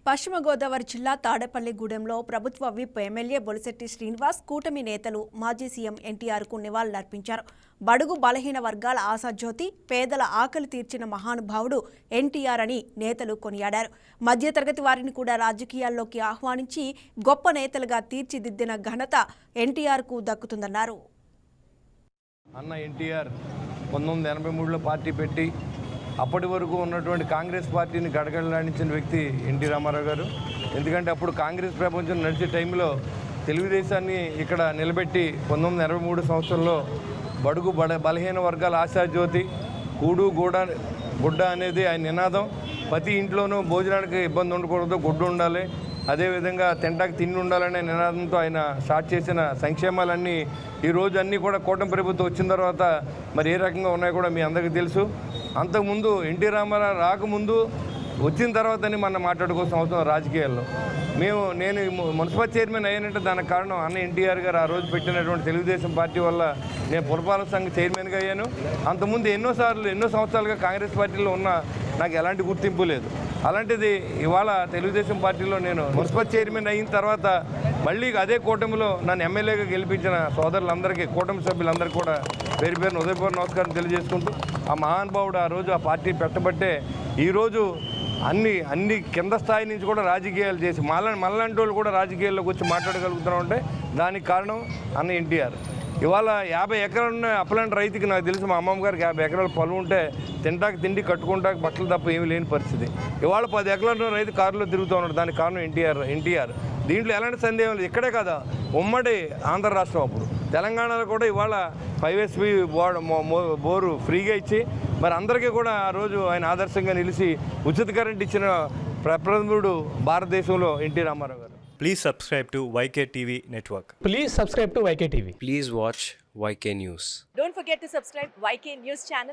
పశ్చిమ గోదావరి జిల్లా తాడేపల్లిగూడెంలో ప్రభుత్వ విప్ ఎమ్మెల్యే బొలిశెట్టి శ్రీనివాస్ కూటమి నేతలు మాజీ సీఎం ఎన్టీఆర్కు నివాళులర్పించారు. బడుగు బలహీన వర్గాల ఆశాజ్యోతి, పేదల ఆకలి తీర్చిన మహానుభావుడు ఎన్టీఆర్ అని నేతలు కొనియాడారు. మధ్యతరగతి వారిని కూడా రాజకీయాల్లోకి ఆహ్వానించి గొప్ప నేతలుగా తీర్చిదిద్దిన ఘనత ఎన్టీఆర్కు దక్కుతుందన్నారు. అన్న ఎన్టీఆర్ 1983లో పార్టీ పెట్టి అప్పటి వరకు ఉన్నటువంటి కాంగ్రెస్ పార్టీని గడగడలాడించిన వ్యక్తి ఎన్టీ రామారావు గారు. ఎందుకంటే అప్పుడు కాంగ్రెస్ ప్రపంచం నడిచే టైంలో తెలుగుదేశాన్ని ఇక్కడ నిలబెట్టి 1983 సంవత్సరంలో బడుగు బలహీన వర్గాల ఆశాజ్యోతి, కూడు గుడ్డ అనేది ఆయన నినాదం. ప్రతి ఇంట్లోనూ భోజనానికి ఇబ్బంది ఉండకూడదు, గుడ్డు ఉండాలి, అదేవిధంగా తింటాకి తిండి ఉండాలనే నినాదంతో ఆయన స్టార్ట్ చేసిన సంక్షేమాలన్నీ ఈరోజు అన్నీ కూడా కూటమి ప్రభుత్వం వచ్చిన తర్వాత మరి ఏ రకంగా ఉన్నాయో కూడా మీ అందరికీ తెలుసు. అంతకుముందు ఎన్టీ రామారావు రాకముందు వచ్చిన తర్వాతని మనం మాట్లాడుకోవాల్సిన అవసరం రాజకీయాల్లో. నేను మున్సిపల్ చైర్మన్ అయ్యానంటే దానికి కారణం అన్న ఎన్టీఆర్ గారు ఆ రోజు పెట్టినటువంటి తెలుగుదేశం పార్టీ వల్ల నేను పురపాలక సంఘ చైర్మన్గా అయ్యాను. అంతకుముందు ఎన్నో సంవత్సరాలుగా కాంగ్రెస్ పార్టీలో ఉన్న నాకు ఎలాంటి గుర్తింపు లేదు. అలాంటిది ఇవాళ తెలుగుదేశం పార్టీలో నేను మున్సిపల్ చైర్మన్ అయిన తర్వాత మళ్ళీ అదే కూటమిలో నన్ను ఎమ్మెల్యేగా గెలిపించిన సోదరులందరికీ, కూటమి సభ్యులందరికీ కూడా పేరు పేరున ఉదయపూర్వ నమస్కారం తెలియజేసుకుంటూ, ఆ మహానుభావుడు ఆ రోజు ఆ పార్టీ పెట్టబట్టే ఈరోజు అన్ని కింద స్థాయి నుంచి కూడా రాజకీయాలు చేసి మళ్ళంటి వాళ్ళు కూడా రాజకీయాల్లోకి వచ్చి మాట్లాడగలుగుతున్నామంటే దానికి కారణం అన్న ఎన్టీఆర్. ఇవాళ 50 ఎకరాలు ఉన్న అప్పలాంటి రైతుకి నాకు తెలిసి మా అమ్మమ్మ గారికి 50 ఎకరాల పొలం ఉంటే తింటాకి తిండి కట్టుకుంటాకి బట్టలు తప్ప ఏమీ లేని పరిస్థితి. ఇవాళ 10 ఎకరాల రైతు కారులో తిరుగుతూ ఉన్నాడు. దానికి కారణం ఎన్టీఆర్. దీంట్లో ఎలాంటి సందేహం లేదు. ఇక్కడే కదా ఉమ్మడి ఆంధ్ర రాష్ట్రం. అప్పుడు తెలంగాణలో కూడా ఇవాళ 5SP బోరు ఫ్రీగా ఇచ్చి మరి అందరికీ కూడా ఆ రోజు ఆయన ఆదర్శంగా నిలిచి ఉచిత కరెంట్ ఇచ్చిన ప్రప్రథముడు భారతదేశంలో ఎన్టీ రామారావు గారు. Please subscribe to YK TV Network. Please subscribe to YK TV. Please watch YK News. Don't forget to subscribe YK News channel.